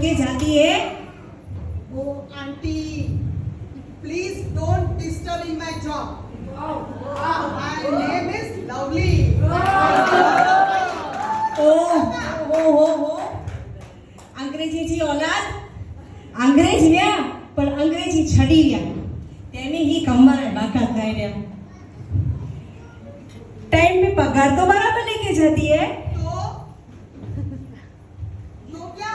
के जाती है? Oh, auntie, please don't disturb in my job. My name is Lovely. ઓહો અંગ્રેજીજી ઓલાદ અંગ્રેજ રહ્યા પણ અંગ્રેજી છડી રહ્યા તેની ही કમર બાકા થાય રહ્યા टाइम पे पगार तो बराबर लेके जाती है तो क्या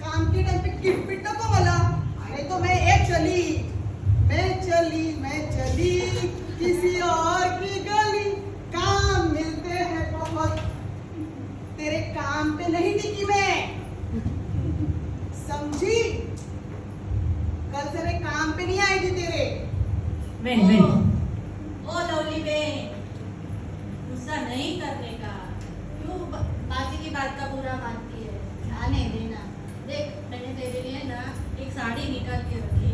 काम के टाइम पे गिफ्ट पिट को बोला अरे तो मैं चली किसी और की गली काम मिलते हैं बहुत तेरे काम पे नहीं टिकी मैं समझी कल तेरे काम पे नहीं आई थी तेरे वेन ओ लवली बहन गुस्सा नहीं करने का क्यों बाजी की बात का बुरा मानती है आने देना देख मैंने तेरे लिए ना एक साड़ी निकाल के रखी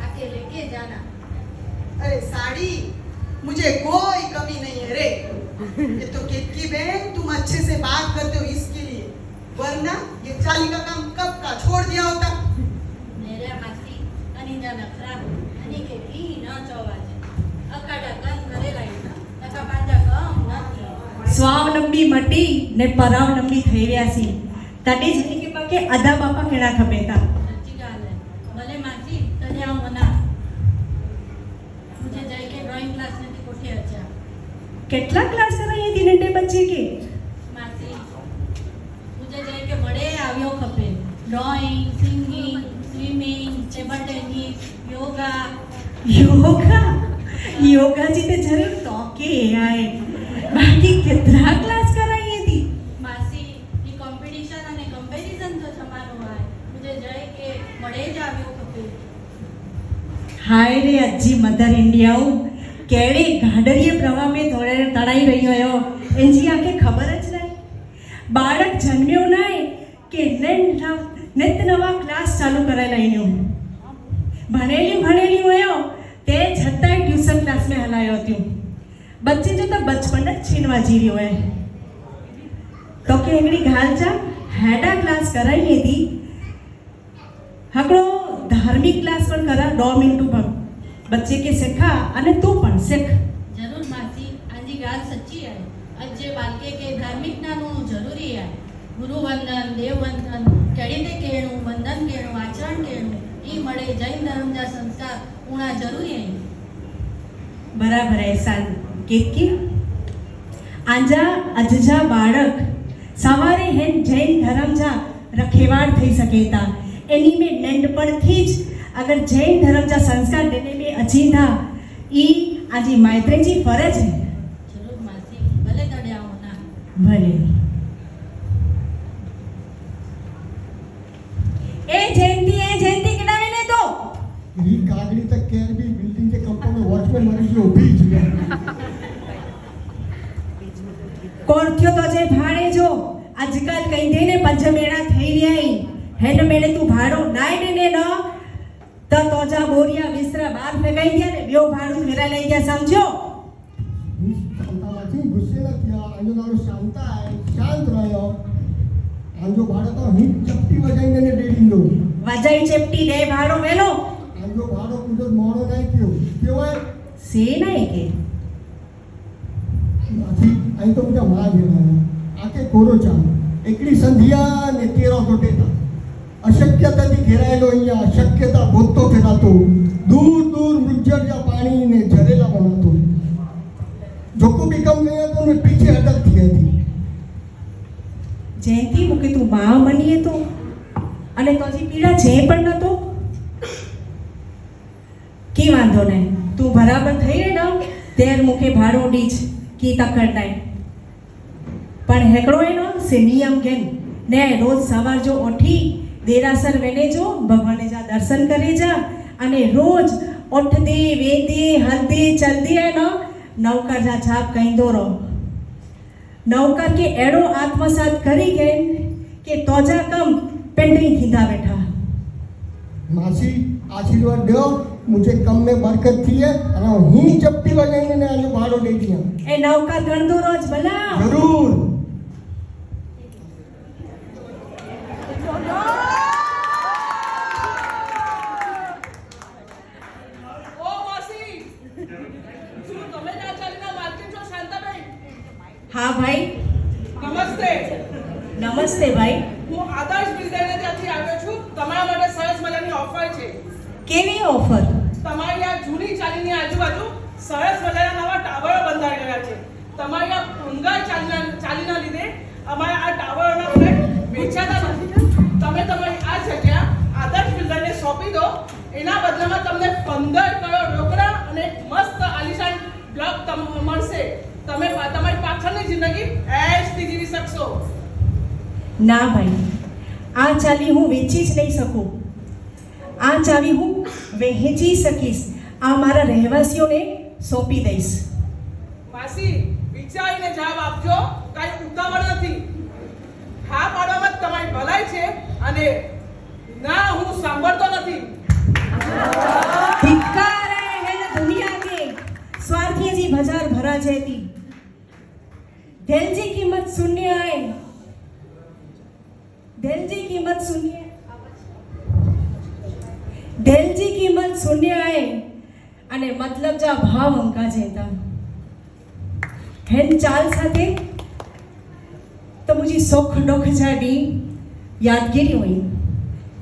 आके लेके जाना अरे साड़ी मुझे कोई कमी नहीं है रे ये तो केतकी बहन तुम अच्छे से बात करते हो इसके लिए वरना ये चाली का काम कब का छोड़ दिया होता मेरे मासी अनिंदा नखरा अनि के भी ना चौवाजे अकाडा कन करे लाईना नका पांजा कम નથી સ્વાવલંબી મટી ને પરાવલંબી થઈ રહ્યા છે તને જઈને કે પાકે અદા બાપા કેણા ખપેતા સચ્ચી ગાલ है ભલે માસી તને આવ મના मुझे जाके ड्राइंग क्लास में थी कोठे अच्छा કેટલા ક્લાસ કરાઈએ હતી નંઢે બચ્ચે કે मासी मुझे जाके बड़े આવ્યો ખપે drawing singing swimming table tennis yoga yoga जी ते जरूर तो के आए बाकी कितना क्लास कराई थी मासी ये कंपटीशन અને કમ્પેરીઝન તો તમારો હોય मुझे जाके બડે જ આવ્યો ખપે हाय रे अज्जी मदर इंडियाऊ केड़े गाडरिये प्रवाह में थोड़े तड़ाई रही हो एनजी आके खबर ज नहीं बाळक जन्म्यो नाय के नित नवा क्लास चालू करायला ईन्यो भणेली होयो ते छताय ट्यूशन क्लास में हलायो थयो बच्चे जो तो बचपन ज छीनवा जी रह्यो है तो के एकड़ी घालचा हेडा क्लास कराई थी हकड़ो धार्मिक क्लास पण करा 2 मिनिट पर बच्चे के सिखा अने तू पण सीख जरूर मासी आजी गाल सच्ची है अजे बालके के धार्मिक नानु जरूरी है गुरु वंदन देव वंदन केड़ीते केणु वंदन केणु आचरण केणु ई मळे जैन धर्म जा संस्कार उणा जरूरी है बराबर है सान केतकी आंजा अजजा बाळक सवारे हेन जैन धर्म जा रखेवाड़ થઈ सकेता एनी में नंढपणथी ज अगर जैन धर्म जा संस्कार देने में अचींदा ई आजी मायत्रे जी फरज है जरूर मासी भले तड़े आओ ना भले ए जयंती केडावे ने तो ही कागड़ी तक केर भी बिल्डिंग के कंपाउंड में वॉचमैन मरी गयो बीच में कोण थयो तो जे भाड़े जो आजकल कई देने पंज मेणा થઈ રહ્યા हेन मेले तू भाड़ो नाय देने न तो जा बोरिया बिस्तरा बाहर फेंकाई दिया ने बियो भाड़ो मेरा लई गया समझो शांता माची गुस्से न किया आजो नालो शांता है शांत रहो आजो भाड़ो तो ही चपटी बजाई ने डेडी लो वजाई चेपटी दे भाड़ो वेलो आजो भाड़ो कुछ मोड़ो नहीं क्यों है से नहीं के माची आई तो मुझे मां देना है आके कोरो चा एकड़ी संधिया ने तेरो गोटेता अशक्यताથી ઘેરાયેલો અહીંયા અશક્યતા ગોતતો ફેરાતો દૂર દૂર મૃજ્જળજા પાણીને ઝરેલા બનાતો જોકો બીકમ ગયો તો ને પીછે અટકતી હતી જયંતી મુકે તું માં બનીએ તો અને તોજી પીડા જે પણ નતો की वांधो नहीं तू बराबर થઈ રે ન તેર મુકે ભાડો ડીજ की तकड़ नहीं पण हेकड़ो एनो से नियम केन ने रोज सवार जो उठी देरासर वेने जो भगवान जा दर्शन करे जा अने रोज उठदे वेदे हलदे चलदे है न नौकर जा छाप कहींदो रहो नौकर के एड़ो आत्मसात करी गए के तोजा कम पेंडिंग थींदा बैठा मासी आशीर्वाद दो मुझे कम में बरकत थी है और ही चपटी बजाने ने आलू भाड़ो दे दिया ए नौकर गणदो रोज भला जरूर નમસ્તે ભાઈ. હું આદર્શ બિલ્ડરને ત્યાંથી આવ્યો છું. તમારા માટે સરસ મજાની ઓફર છે. કેવી ઓફર? તમારી આ જૂની ચાલીની આજુબાજુ સરસ મજાના નવા ટાવરો બંધાઈ રહ્યા છે. તમારી આ ભંગાર ચાલીના લીધે અમારા આ ટાવરોના ફ્લેટ વેચાતા નથી. તમે તમારી આ જગ્યા આદર્શ બિલ્ડરને સોંપી દો. એના બદલામાં તમને 15 કરોડ રોકડા અને એક મસ્ત આલિશાન બ્લોક મળશે. તમે તમારી પાછળની જિંદગી એશથી જીવી શકશો. ના ભાઈ, આ ચાવી હું વેચી જ નહીં શકું. આ ચાવી હું વહેંચી શકીશ. આ મારા રહેવાસીઓને સોંપી દઈશ. માસી, વિચારીને જવાબ આપજો. કાંઈ ઉતાવળ નથી. હા પાડવામાં જ તમારી ભલાઈ છે અને ના હું સાંભળતો નથી. धिक्कार है दुनिया के स्वार्थी जी बाजार भरा जैती. दिल जी कीमत शून्य आए. दिल जी कीमत शून्य. दिल जी कीमत शून्य आए અને મતલબ જા ભાવ અંકા જેતા હેન ચાલ સાથે તો મુજી સોખ ડોખ જાડી યાદગીરી हुई.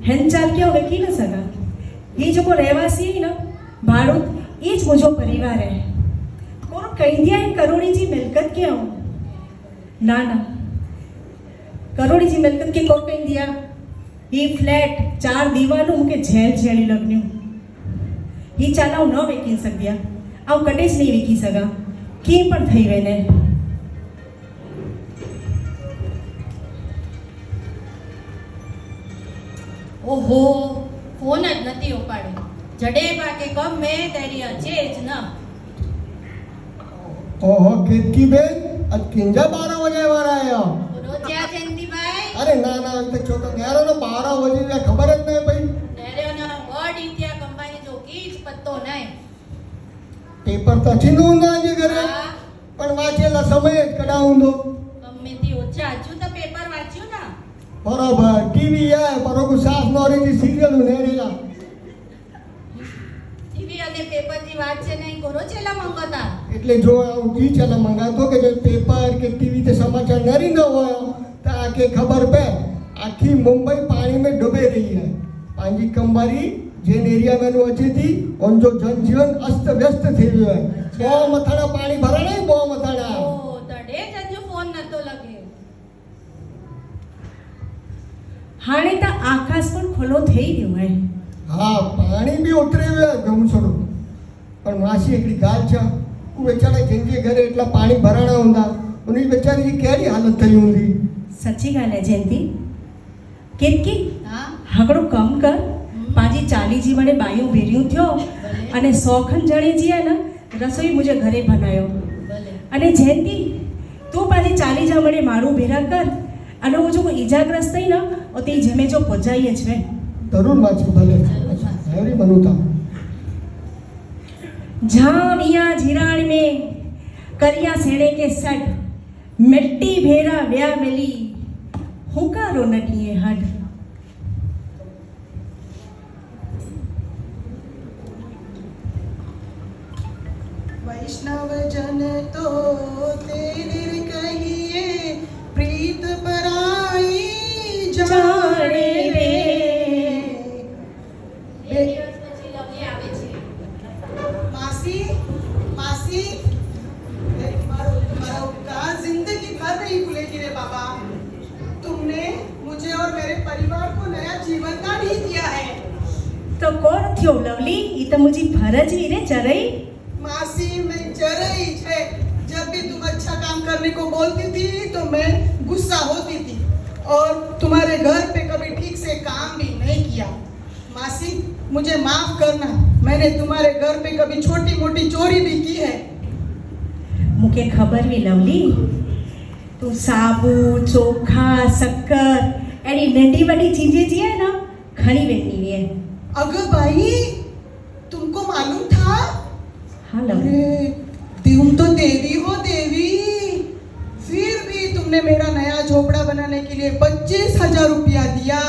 હેન ચાल क्यों वेखी न सका. ये जो को रहवासी है ना भाड़ो ये ज मुझो परिवार है. और कहीं दिया है करोड़ी जी मिलकत क्या हो. ना ना, करोड़ी जी मिलकत के को कहीं दिया. ये फ्लैट 4 दीवारों मुके झेल झेली लगन्यू. ये चालाव न वेकी सक्या. आव कदेज नहीं वेकी सका. के पण થઈ વેને. ઓહો, ફોન જ નથી ઉપાડ્યો. જડે બાકે ગમે તેરી અચે જ ન. ઓહો કેતકી બેન, આજ કિંજા 12 વાગે વાળા આયા. રોજ્યા જયંતિભાઈ અરે ના ના, અંત છોકરો નેરો નો 12 વાગે એટલે ખબર જ નહીં ભાઈ. ડેરેના વર્ડ ઇન્ડિયા કંપની જો કીચ પત્તો નહીં. પેપર તો છીનું ઊંધા આજે ઘરે, હા, પણ વાંચેલા સમય જ કડાઉંદો. ગમે તે ઓછા હજુ તો પેપર વાંચ્યું ને. બરોબર, ટીવી આય બરોબર સાસ નોરીથી સિરિયલ નેરેલા. ટીવી અને પેપર ની વાત છે નહીં. કોરો ચેલા મંગતા. એટલે જો હું જી ચાલે મંગાતો કે જે પેપર કે ટીવી તે समाचार नरी न હોય તો આકે ખબર પે આખી મુંબઈ પાણી में डूबे रही है. પાંજી કંબારી જેન એરિયા में अच्छी थी और जो जनजीवन अस्त व्यस्त થઈ ગયો है. બહુ મથાડા પાણી ભરાણે, બહુ મથાડા. ઓ તડે જ હજુ ફોન નતો લગે. હાણે તો આકાશ પણ ખુલ્લો થઈ ગયો હે. હા પાણી બી ઉતરે ગયું છોડું. પણ માસી એકડી ગાલ છે, હું બેચારા જેનજે ઘરે એટલા પાણી ભરાણા ઊંધા ઉની બેચારી કેડી હાલત થઈ ઊંધી. સચ્ચી ગાલ હે જયંતિ. કેતકી હા, હગડો કમ કર. પાજી 40 જી મને બાયું ભેર્યું થયો અને 100 ખન જણે જીએ ને રસોઈ મુજે ઘરે બનાયો. ભલે. અને જયંતિ તું પાછી 40 જા મને મારું ભેરા કર અને હું જો કોઈ ઈજાગ્રસ્ત થઈ ને તો તે જમે જો પહોંચાઈએ છે. જરૂર માસી ભલે હેરી બનુતા. झाविया झिराण में करिया सेणे के सड मिट्टी भेरा व्या मिली हुकारो नदिए हड. वैष्णव जन तो तेरे कहिए प्रीत पराई जाने रे. બે દિવસ પછી લવલી આવે છે. मासी मासी तुम्हारा उपकार जिंदगी भर नहीं भूलेगी रे बाबा. तुमने मुझे और मेरे परिवार को नया जीवन दान ही दिया है. तो कौन थियो लवली ये तो मुझे फरज ही रे चरई. मासी मैं जर रही है. जब भी तुम अच्छा काम करने को बोलती थी तो मैं गुस्सा होती थी और तुम्हारे घर पे कभी ठीक से काम भी नहीं किया. मासी मुझे माफ करना. मैंने तुम्हारे घर पे कभी छोटी मोटी चोरी भी की है. मुके खबर भी लवली तू साबु चोखा शक्कर एडी नंढी बड़ी चीजें जी है ना खड़ी वेचनी है. अगर भाई तुमको मालूम था. हाँ लवली. अरे तुम तो देवी हो देवी. फिर भी तुमने मेरा नया झोपड़ा बनाने के लिए 25,000 रुपया दिया.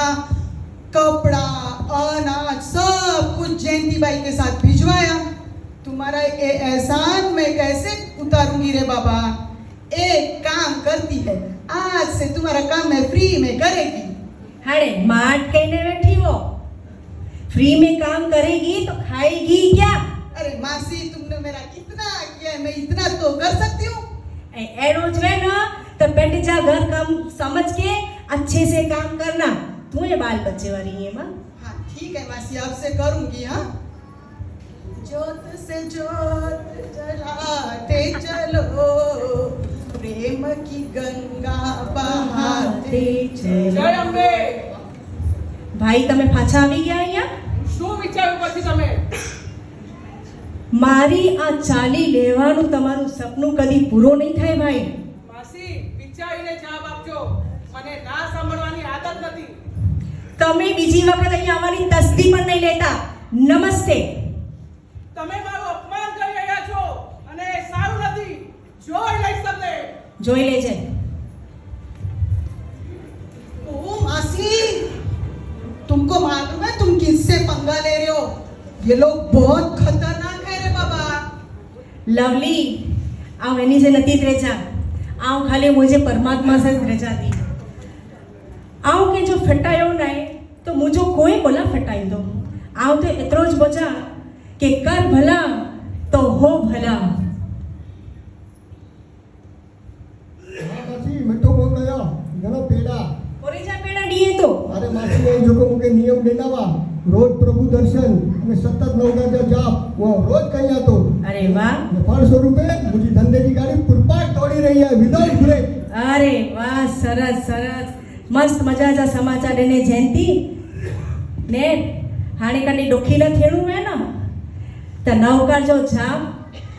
कपड़ा अनाज सब कुछ जयंती बाई के साथ भिजवाया. तुम्हारा ये एहसान मैं कैसे उतारूंगी रे बाबा. एक काम करती है, आज से तुम्हारा काम मैं फ्री में करेगी। हाणे माट कहने बैठी हो, फ्री में काम करेगी तो खाएगी क्या? अरे मासी, तुमने मेरा कितना किया है, मैं इतना तो कर सकती हूँ। एड़ो जो है ना तो पेट जा घर काम समझ के अच्छे से काम करना। तू ये बाल बच्चे वाली है माँ। हाँ ठीक है मासी, अब से करूंगी। हाँ, ज्योत से ज्योत जलाते चलो, प्रेम की गंगा बहाते चलो। જય અંબે. ભાઈ તમે પાછા આવી ગયા અહીંયા? શું વિચાર્યું પછી તમે? મારી આ ચાલી લેવાનું તમારું સપનું કદી પૂરો નહીં થાય ભાઈ. માસી, વિચારીને જવાબ આપજો. મને ના સાંભળવાની આદત નથી. તમે બીજી વખત અહીંયા આવવાની તસ્દી પણ નહીં લેતા. નમસ્તે. તમે મારું અપમાન કરી રહ્યા છો અને એ સારું નથી. જોઈ લઈશ તમને. જોઈ લેજે. ओ मासी, तुमको मालूम है तुम किससे पंगा ले रहे हो? ये लोग बहुत खतरनाक है रे बाबा। લવલી આવ એની જે નથી જ રેજા, આવ ખાલી મુझे પરમાત્મા से રેજા दी. આવ કે જો ફટાયો ના તો મુझो કોઈ બોલા ફટાઈ દો. આવ તો એતરો જ બોજા કે કર ભલા તો હો ભલા. हाँ मासी, मिठो बोल गया घणो पेड़ा। ઓરેજા પેડા ડીએ તો अरे मासी, ये जो को मुके नियम देनावा, रोज प्रभु दर्शन અને સતત નવરાત્રા જાપ, वो रोज कहीं तो અરે વાહ, 500 रुपए मुझे धंधे की गाड़ी पुरपाट तोड़ी रही है विदाउट ब्रेक। અરે વાહ, સરસ સરસ, મસ્ત મજાજા સમાચાર એને જયંતી ને હાણે કની ડોખી ન થેણું હે ને તો નવકાર જો જાપ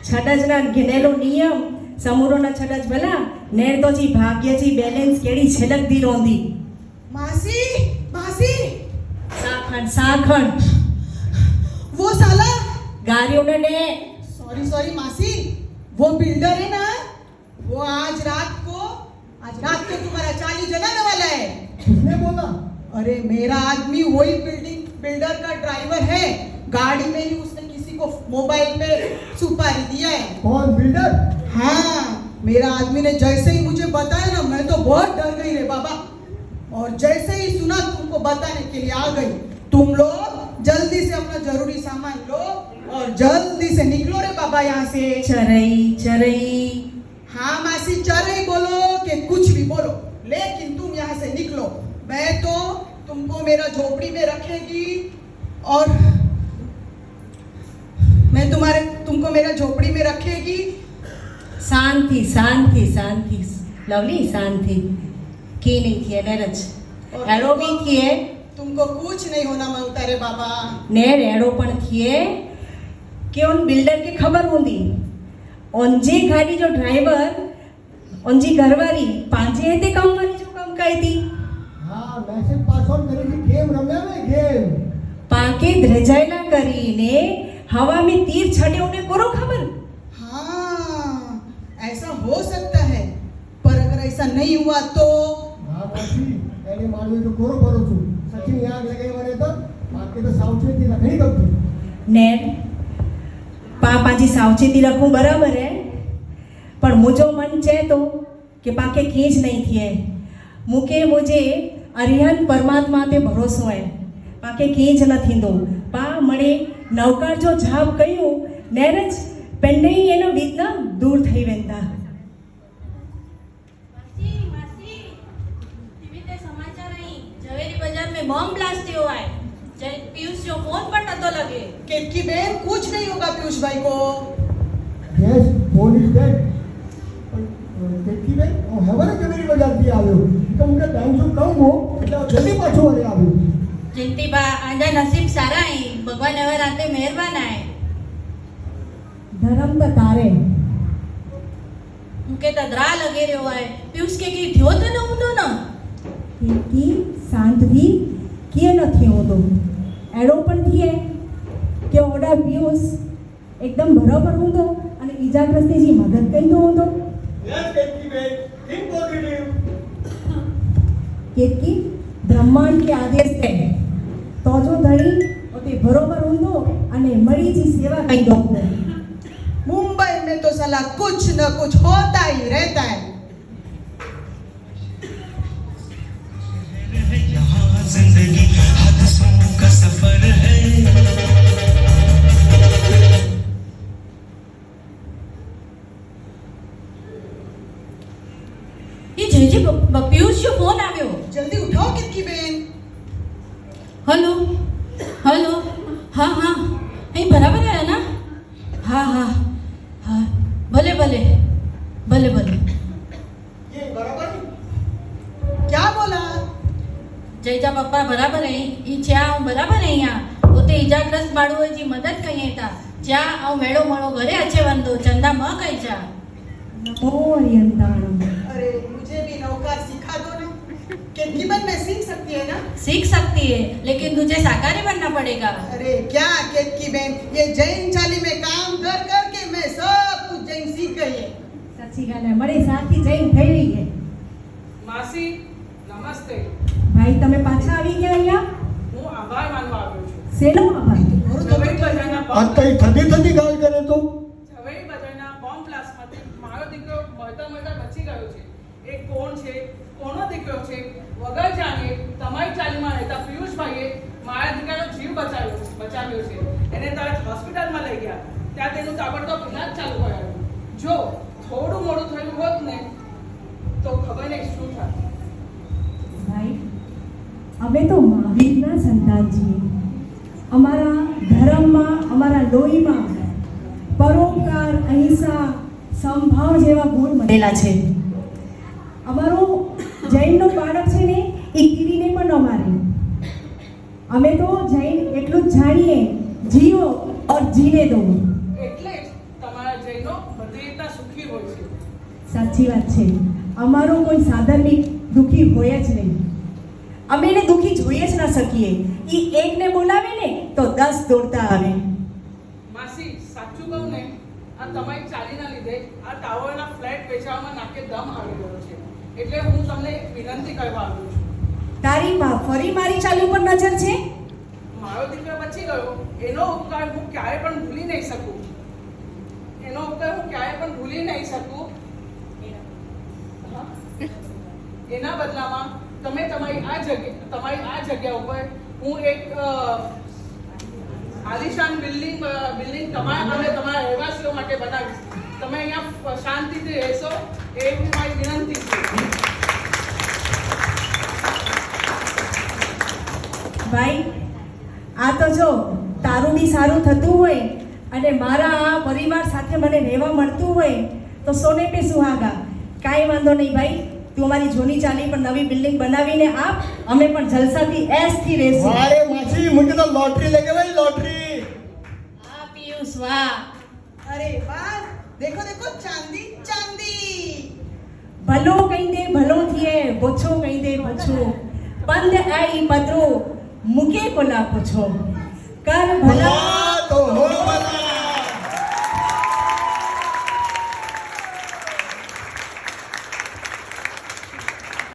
છડજના ગિનેલો નિયમ સમૂરોના છડજ ભલા નેર તો જી ભાગ્ય જી બેલેન્સ કેડી છલક દી રોંદી. मासी, मासी, સાખણ સાખણ वो साला, ગાર્યો ને सॉरी सॉरी मासी, वो बिल्डर है ना, वो आज रात को तुम्हारा चाली जलाने वाला है। किसने बोला? अरे मेरा आदमी वही बिल्डर का ड्राइवर है। गाड़ी में ही उसने किसी को मोबाइल पे सुपारी दिया है। कौन बिल्डर? हाँ, मेरा आदमी ने जैसे ही मुझे बताया ना, मैं तो बहुत डर गई रे बाबा, और जैसे ही सुना तुमको बताने के लिए आ गई। तुम लोग जल्दी से अपना जरूरी सामान लो और जल्दी से निकलो रे बाबा यहाँ से। ચરઈ ચરઈ. हाँ मासी, चरई बोलो कि कुछ भी बोलो, लेकिन तुम यहाँ से निकलो। मैं तो तुमको मेरा झोपड़ी में रखेगी और मैं तुमको मेरा झोपड़ी में रखेगी। શાંતિ શાંતિ શાંતિ લવલી શાંતિ की नहीं थी नेरज एड़ो भी थिए तुमको कुछ नहीं होना मांगता रे बाबा। नेर एड़ो पण थिए कि उन बिल्डर की खबर होंदी ओंजी गाड़ी जो ड्राइवर ओंजी घरवारी पांजे हेते काम वाली जो काम कई थी हाँ, मैसेज पास ऑन करेगी, गेम रम्या में गेम। पाके ध्रजायला करीने हवा में तीर छड़े उन्हें करो खबर. हाँ, ऐसा हो सकता है, पर अगर ऐसा नहीं हुआ तो हाँ मासी, एने मालूम तो कोरो भरो छू, सचिन आग लगाई वने तो बाकी तो सावचेती रखनी गमती। नेर पापाजी सावचेती रखूं बराबर है, पर मुझो मन चे तो कि पाके खींच नहीं थिए मुझे अरिहन परमात्मा ते भरोसो है पाके खींच न थींदो. पा मणे नौकार जो जाप कयूं नेरज पेंडे एनो विघ्न दूर थई वेंदा. मासी, मासी, टीवी ते समाचार आई झवेरी बाजार में बॉम्ब ब्लास्ट थयो है. पीयूष जो फोन पर नतो लगे. केतकी बहन, कुछ नहीं होगा पीयूष भाई को। Yes, phone is dead. देखी बे, ओ हेवने के मेरी बाजार भी आव्यो, तो मुके टाइम जो कहूं वो એટલે જલ્દી પાછો વળે આવ્યો. जयंती बा आजा नसीब सारा है. भगवान હવે રાતે મહેરબાન આય. धर्म बतारे मुके तदरा लगे रह्यो है. पीयूष के की थयो तो न हुंदो न. की शांत थी किए न थियो तो एड़ो पण थिए कि ओडा पीयूष एकदम बराबर हुंदो અને ઈજાગ્રસ્તે जी मदद कईंदो हुंदो. यस देखी बे, थिंक पॉजिटिव। केतकी ब्रह्मांड के आदेश है तो जो धणी ओते बरोबर हुंदो અને મળી जी सेवा कईंदो हुंदो. मुंबई में तो साला कुछ न कुछ होता ही रहता है। का सफर है। એ જયજી પિયુષનો ફોન આવ્યો. जल्दी उठाओ कितकी बेन। હલો હલો હા હા અહીં બરાબર આવ્યા ના? હા હા હા ભલે ભલે ભલે ભલે. ये बराबर क्या बोला? જયજા પપ્પા બરાબર અહીં એ જ્યાં હું બરાબર અહીંયા પોતે ઈજાગ્રસ્ત બાળુઓજી મદદ કઈ હતા જ્યાં આવું મેળો મળો ઘરે અચે વંદો ચંદા મ કઈ જા. નમો હરિયંતાણમ. अरे मुझे भी नौकार सिखा दो ना। केतकी बेन मैं सीख सकती है ना? सीख सकती है लेकिन तुझे शाकाहारी बनना पड़ेगा. अरे क्या केतकी बेन, ये जैन चाली में काम कर कर के मैं सब कुछ जैन सीख गई है। સાચી ગાલે મારી સાથી જઈને થઈ રહી છે. માસી નમસ્તે. ભાઈ તમે પાછા આવી ગયા અહીંયા? હું આભાર માનવા આવ્યો છું. શેનો આભાર? ઝવેરી બજારના आज तई थदी थदी गाल करे तो ઝવેરી બજારના બોમ્બ બ્લાસ્ટમાંથી મારો દીકરો મળતા મળતા બચી ગયો છે. એ કોણ છે, કોનો દીકરો છે વગર જાણીએ તમારી ચાલીમાં રહેતા પિયુષભાઈએ મારા દીકરાનો જીવ બચાવ્યો છે. એને તરત હોસ્પિટલમાં લઈ ગયા. ત્યાં તેનું તાબડતોબ ઇલાજ ચાલુ કરાયું. જો થોડું મોડું થયું હોત ને તો ખબર નહીં શું થાત. ભાઈ અમે તો મહાવીરના સંતાન છીએ. અમારા ધર્મમાં અમારા લોહીમાં પરોપકાર અહિંસા સંભાવ જેવા ગુણ મળેલા છે. અમારો જૈનનો બાળક છે ને એ કીડીને પણ ન મારે. અમે તો જૈન એટલું જ જાણીએ જીવો ઓર જીને દો. એટલે જ તમારા જૈનો બધી રીતના સુખી હોય છે. સાચી વાત છે. અમારો કોઈ સાધનની દુઃખી હોય જ નહીં. અમે એને દુઃખી જોઈએ જ ના શકીએ. એ એકને બોલાવે ને તો 10 દોડતા આવે. માસી સાચું કહું ને આ તમારી ચાલીના લીધે આ ટાવરના ફ્લેટ વેચાવામાં નાકે દમ આવી ગયો છે. એટલે હું તમને એક વિનંતી કરવા આવ્યો છું. તારી માં ફરી મારી ચાલુ પર નજર છે. મારો દીકરો બચી ગયો એનો ઉપકાર હું ક્યારે પણ ભૂલી નહીં શકું. હા? એના બદલામાં તમે તમારી આ જગ્યા ઉપર હું એક આલિશાન બિલ્ડિંગ તમારા અને તમારા રહેવાસીઓ માટે બનાવીશ. તમે અહીંયા શાંતિથી રહેશો એ મારી વિનંતી છે. ભાઈ આ તો જો તારું બી સારું થતું હોય અને મારા આ પરિવાર સાથે મને રહેવા મળતું હોય તો સોને પે સુહાગા. કાંઈ વાંધો નહીં ભાઈ, તું અમારી જૂની ચાલી પર નવી બિલ્ડિંગ બનાવીને આપ. અમે પણ જલસાથી એસથી રહેશું. वारे मासी मुझे तो लॉटरी लगे भाई लॉटरी। હા પિયુષ વાહ. अरे वाह, देखो देखो चांदी चांदी। ભલો કહી દે ભલો થઈએ, બોછો કહી દે બોછો. પંદ આઈ પદરો મુકે કોલા પૂછો. કર ભલા